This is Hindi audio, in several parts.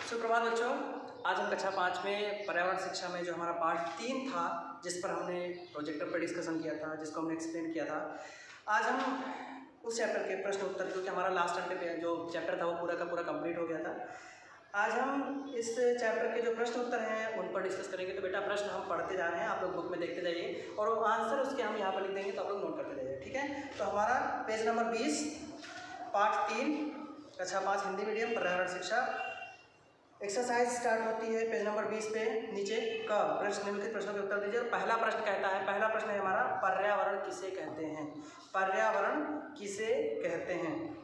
सुप्रभात बच्चों, आज हम कक्षा 5 में पर्यावरण शिक्षा में जो हमारा पार्ट 3 था, जिस पर हमने प्रोजेक्टर पर डिस्कशन किया था, जिसको हमने एक्सप्लेन किया था। आज हम उस चैप्टर के प्रश्न उत्तर, जो कि हमारा लास्ट टाइम पे जो चैप्टर था वो पूरा का पूरा कंप्लीट हो गया था। आज हम इस चैप्टर के जो प्रश्न उत्तर हैं उन पर डिस्कस करेंगे। तो बेटा प्रश्न हम पढ़ते जा रहे हैं, आप लोग बुक में देखते जाइए और वो आंसर उसके हम यहाँ पर लिख देंगे, तो आप लोग नोट करते जाइए, ठीक है। तो हमारा पेज नंबर 20 पार्ट 3 कक्षा 5 हिंदी मीडियम पर्यावरण शिक्षा एक्सरसाइज स्टार्ट होती है पेज नंबर 20 पे। नीचे का प्रश्न निम्नलिखित प्रश्नों के उत्तर दीजिए। पहला प्रश्न कहता है, पहला प्रश्न है हमारा, पर्यावरण किसे कहते हैं? पर्यावरण किसे कहते हैं?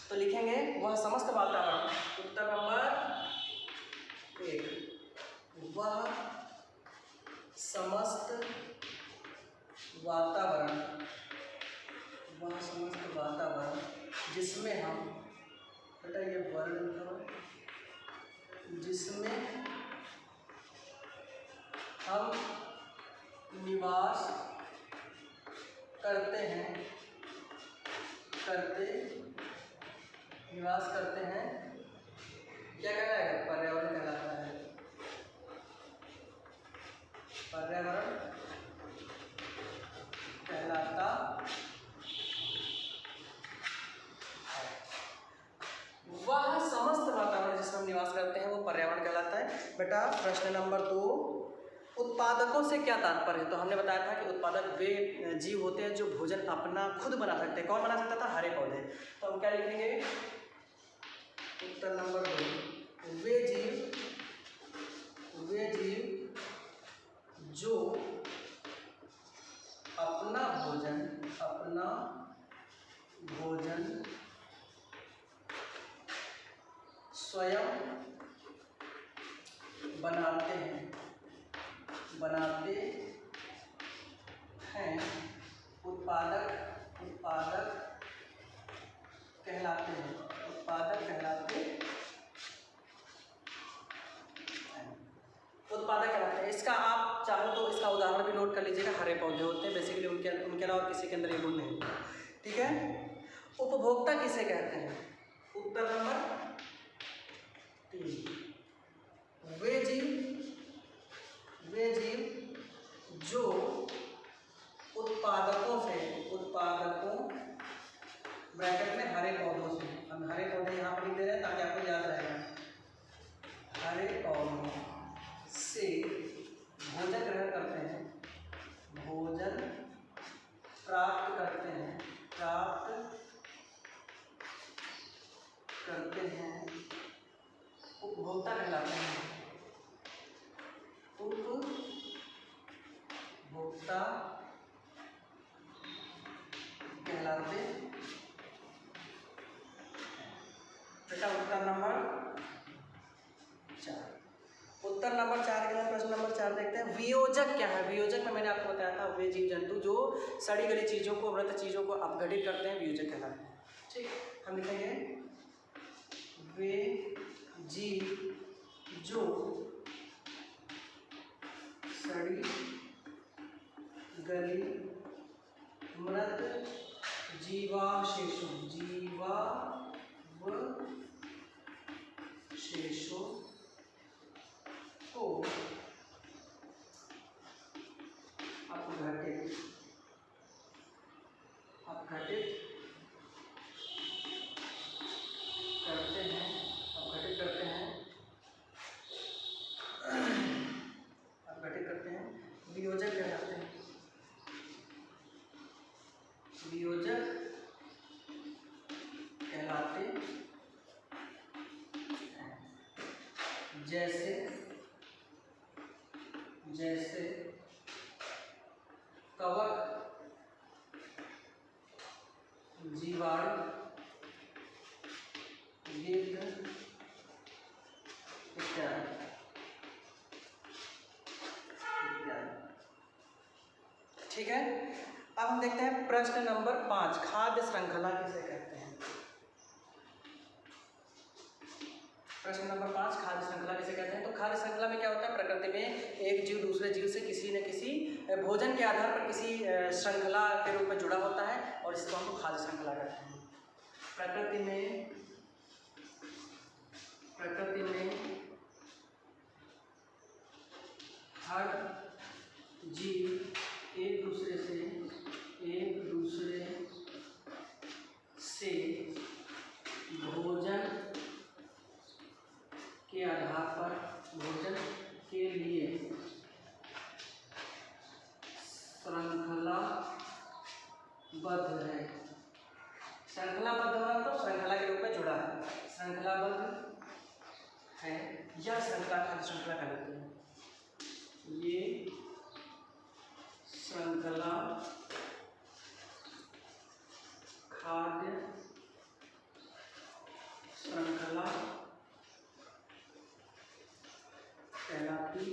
तो लिखेंगे वह समस्त वातावरण। उत्तर नंबर 1, वह समस्त वातावरण, वह समस्त वातावरण जिसमें हम, बेटा ये वर्ड लिखा हुआ है, जिसमें हम निवास करते हैं, निवास करते हैं, क्या कहलाएगा? पर्यावरण कहलाता है। पर्यावरण कहलाता है। वह समस्त वातावरण जिसमें हम निवास करते हैं वो पर्यावरण कहलाता है। बेटा प्रश्न नंबर 2, उत्पादकों से क्या तात्पर्य है? तो हमने बताया था कि उत्पादक वे जीव होते हैं जो भोजन अपना खुद बना सकते हैं। कौन बना सकता था? हरे पौधे। तो हम क्या लिखेंगे? उत्तर नंबर 2, वे जीव जो अपना भोजन स्वयं बनाते हैं, उत्पादक कहलाते हैं। उत्पादक कहलाते हैं। इसका आप चाहो तो इसका उदाहरण भी नोट कर लीजिएगा। हरे पौधे होते हैं बेसिकली, उनके अलावा किसी के अंदर ये गुण नहीं, ठीक है। उपभोक्ता किसे कहते हैं? उत्तर नंबर 3, वे जीव जो उत्पादकों ब्रैकेट में हरे पौधों से, हम हरे पौधे यहाँ पर लिख दे रहे हैं ताकि आपको याद रहेगा। हरे पौधों से भोजन ग्रहण करते हैं, भोजन प्राप्त करते हैं, उपभोक्ता कहलाते हैं। उपभोक्ता कहलाते हैं। बेटा उत्तर नंबर 4, उत्तर नंबर 4 के लिए प्रश्न नंबर 4 देखते हैं। वियोजक क्या है? वियोजक में मैंने आपको बताया था, वे जीव जंतु जो सड़ी गली चीज़ों को, मृत चीज़ों को अपघटित करते हैं, वियोजक कहलाते हैं। ठीक, हम लिखेंगे वे जीव जो सड़ी गली मृत जीवावशेषों को अपघटित करते हैं, वियोजक कहलाते हैं। वियोजक कहलाते हैं। जैसे कवक, जीवाणु, गिद्ध इत्यादि। ठीक है, अब हम देखते हैं प्रश्न नंबर 5, खाद्य श्रृंखला किसे कहते हैं? प्रश्न नंबर 5, खाद्य श्रृंखला किसे कहते हैं? तो खाद्य श्रृंखला में क्या होता है? प्रकृति में एक जीव दूसरे जीव से किसी न किसी भोजन के आधार पर किसी श्रृंखला के रूप में जुड़ा होता है और इसको हम लोग खाद्य श्रृंखला कहते हैं। प्रकृति में श्रृंखलाबद्ध है, यह श्रृंखला खाद्य श्रृंखला कहलाती है। ये श्रृंखला खाद्य श्रृंखला कहलाती।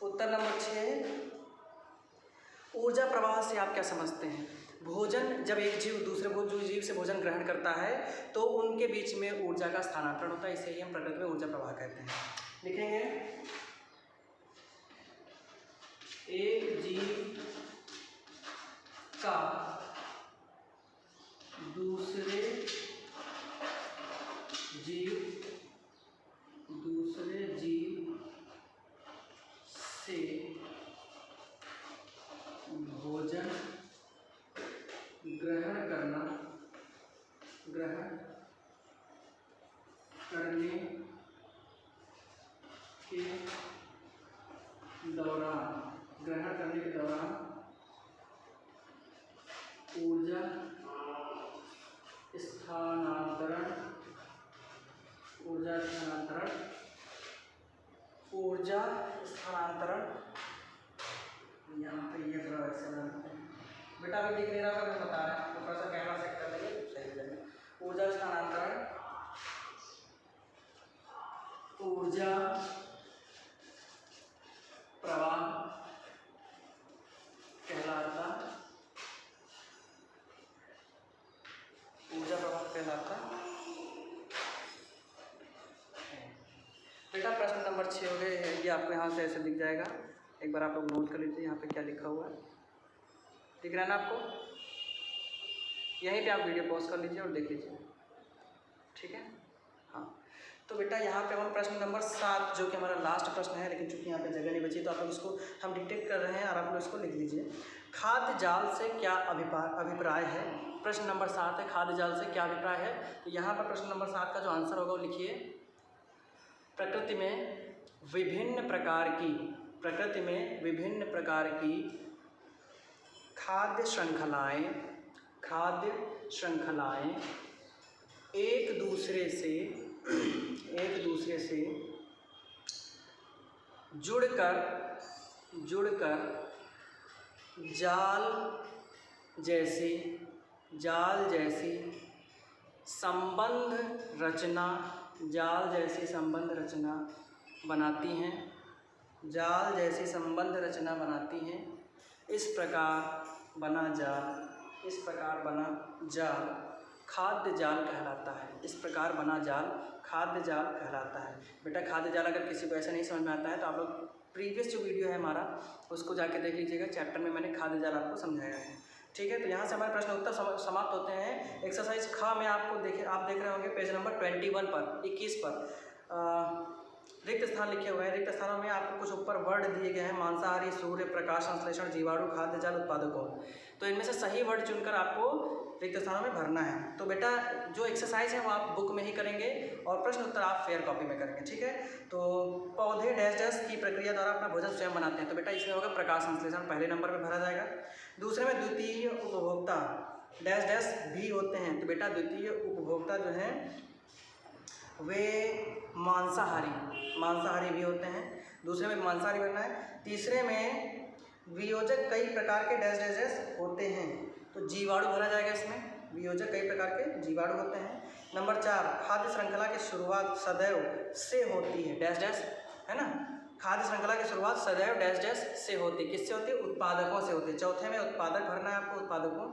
उत्तर नंबर 6, ऊर्जा प्रवाह से आप क्या समझते हैं? भोजन, जब एक जीव दूसरे जीव से भोजन ग्रहण करता है तो उनके बीच में ऊर्जा का स्थानांतरण होता है, इसे ही हम प्रकृति में ऊर्जा प्रवाह कहते हैं। लिखेंगे, एक जीव का दूसरे जीव से भोजन ग्रहण करने के दौरान ऊर्जा स्थानांतरण यहाँ पे ये थोड़ा वैसे बनाते हैं बेटा, अभी दिख नहीं रहा था, मैं बता रहा हूँ, तो थोड़ा सा कैमरा सेट कर देंगे सही हो जाएगा। ऊर्जा स्थानांतरण, ऊर्जा प्रवाह कहलाता बेटा। प्रश्न नंबर 6 हो गए, ये आपको यहाँ से ऐसे दिख जाएगा, एक बार आप लोग नोट कर लीजिए यहाँ पे क्या लिखा हुआ है, दिख रहा है ना आपको? यहीं पे आप वीडियो पॉज कर लीजिए और देख लीजिए, ठीक है? हाँ, तो बेटा यहाँ पे हम प्रश्न नंबर 7 जो कि हमारा लास्ट प्रश्न है, लेकिन चूंकि यहाँ पे जगह नहीं बची तो आप लोग इसको हम डिक्टेट कर रहे हैं और आप लोग इसको लिख लीजिए। खाद्य जाल से क्या अभिप्राय है? प्रश्न नंबर 7 है, खाद्य जाल से क्या अभिप्राय है? तो यहाँ पर प्रश्न नंबर 7 का जो आंसर होगा वो लिखिए, प्रकृति में विभिन्न प्रकार की खाद्य श्रृंखलाएं एक दूसरे से जुड़कर जाल जैसी संबंध रचना बनाती हैं। इस प्रकार बना जाल खाद्य जाल कहलाता है। बेटा खाद्य जाल अगर किसी को ऐसा नहीं समझ में आता है तो आप लोग प्रीवियस जो वीडियो है हमारा उसको जाके देख लीजिएगा, चैप्टर में मैंने खाद्य जाल आपको समझाया है, ठीक है? तो यहाँ से हमारे प्रश्न उत्तर समाप्त होते हैं। एक्सरसाइज ख में आप देख रहे होंगे पेज नंबर 21 पर रिक्त स्थान लिखे हुए हैं। रिक्त स्थानों में आपको कुछ ऊपर वर्ड दिए गए हैं, मांसाहारी, सूर्य, प्रकाश संश्लेषण, जीवाणु, खाद्य जाल, उत्पादकों। तो इनमें से सही वर्ड चुनकर आपको रिक्त स्थानों में भरना है। तो बेटा जो एक्सरसाइज है वो आप बुक में ही करेंगे और प्रश्न उत्तर आप फेयर कॉपी में करेंगे, ठीक है? तो पौधे डैश की प्रक्रिया द्वारा अपना भोजन स्वयं बनाते हैं, तो बेटा इसमें होगा प्रकाश संश्लेषण, पहले नंबर पर भरा जाएगा। दूसरे में द्वितीय उपभोक्ता डैश भी होते हैं, तो बेटा द्वितीय उपभोक्ता जो हैं वे मांसाहारी भी होते हैं, दूसरे में मांसाहारी बनना है। तीसरे में वियोजक कई प्रकार के डैश होते हैं, तो जीवाणु भरा जाएगा इसमें, वियोजक कई प्रकार के जीवाणु होते हैं। नंबर 4 खाद्य श्रृंखला की शुरुआत सदैव से होती है, डैश है ना? खाद्य श्रृंखला की शुरुआत सदैव डैश से होती है, किससे होती है? उत्पादकों से होती है। चौथे में उत्पादक भरना है आपको, उत्पादकों,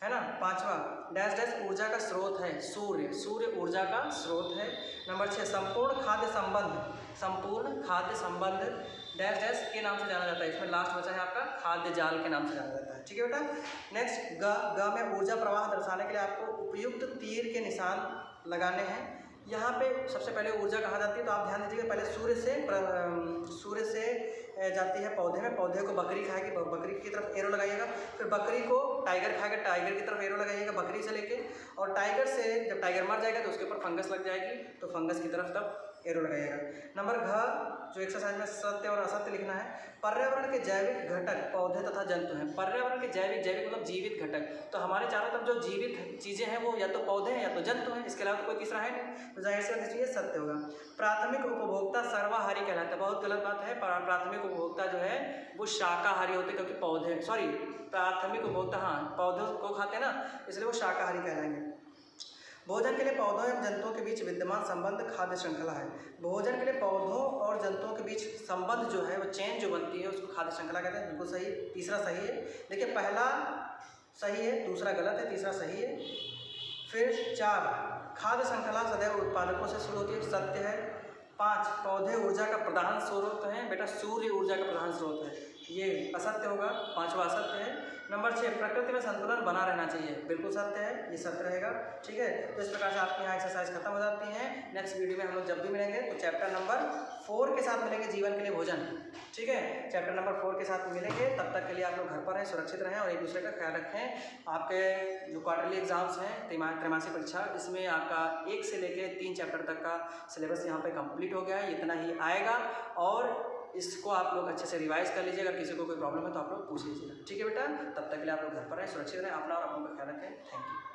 है ना? 5वां डैश ऊर्जा का स्रोत है, सूर्य ऊर्जा का स्रोत है। नंबर 6 संपूर्ण खाद्य संबंध डैश के नाम से जाना जाता है, इसमें लास्ट बचा है आपका खाद्य जाल के नाम से जाना जाता है, ठीक है बेटा? नेक्स्ट ग में ऊर्जा प्रवाह दर्शाने के लिए आपको उपयुक्त तीर के निशान लगाने हैं। यहाँ पे सबसे पहले ऊर्जा कहाँ जाती है, तो आप ध्यान दीजिएगा, पहले सूर्य से जाती है पौधे में, पौधे को बकरी खाएगी, बकरी की तरफ एरो लगाइएगा, फिर बकरी को टाइगर खाएगा, टाइगर की तरफ एरो लगाइएगा बकरी से लेके, और टाइगर से जब टाइगर मर जाएगा तो उसके ऊपर फंगस लग जाएगी, तो फंगस की तरफ तब एरो लगाइएगा। नंबर घ जो एक्सरसाइज में सत्य और असत्य लिखना है। पर्यावरण के जैविक घटक पौधे तथा जंतु हैं। पर्यावरण के जैविक मतलब जीवित घटक, तो हमारे चारों तरफ जो जीवित चीज़ें हैं वो या तो पौधे हैं या तो जंतु हैं, इसके अलावा तो कोई तीसरा है नहीं, तो जाहिर सी बात है ये सत्य होगा। प्राथमिक उपभोक्ता सर्वाहारी कहलाता है, बहुत गलत बात है। प्राथमिक उपभोक्ता जो है वो शाकाहारी होते हैं, क्योंकि पौधे प्राथमिक उपभोक्ता हाँ पौधों को खाते हैं ना, इसलिए वो शाकाहारी कहलाएंगे। भोजन के लिए पौधों एवं जंतुओं के बीच विद्यमान संबंध खाद्य श्रृंखला है। भोजन के लिए पौधों और जंतुओं के बीच संबंध जो है वो चेन जो बनती है उसको खाद्य श्रृंखला कहते हैं। बिल्कुल सही, तीसरा सही है। देखिए पहला सही है, दूसरा गलत है, तीसरा सही है। फिर 4 खाद्य श्रृंखला सदैव उत्पादकों से शुरू होती है, सत्य है। 5 पौधे ऊर्जा का प्रधान स्रोत हैं, बेटा सूर्य ऊर्जा का प्रधान स्रोत है, ये असत्य होगा, 5वां असत्य है। नंबर 6 प्रकृति में संतुलन बना रहना चाहिए, बिल्कुल सत्य है, ये सत्य रहेगा। ठीक है, तो इस प्रकार से आपकी यहाँ एक्सरसाइज खत्म हो जाती है। नेक्स्ट वीडियो में हम लोग जब भी मिलेंगे तो चैप्टर नंबर 4 के साथ मिलेंगे, जीवन के लिए भोजन। ठीक है, चैप्टर नंबर 4 के साथ मिलेंगे। तब तक के लिए आप लोग घर पर रहें, सुरक्षित रहें और एक दूसरे का ख्याल रखें। आपके जो क्वार्टरली एग्जाम्स हैं, त्रैमासिक परीक्षा, इसमें आपका 1 से लेकर 3 चैप्टर तक का सिलेबस यहाँ पे कंप्लीट हो गया है, इतना ही आएगा। और इसको आप लोग अच्छे से रिवाइज कर लीजिए। अगर किसी को कोई प्रॉब्लम है तो आप लोग पूछ लीजिएगा। ठीक है बेटा, तब तक के लिए आप लोग घर पर रहें, सुरक्षित रहें, अपना और अपनों का ख्याल रखें। Thank you.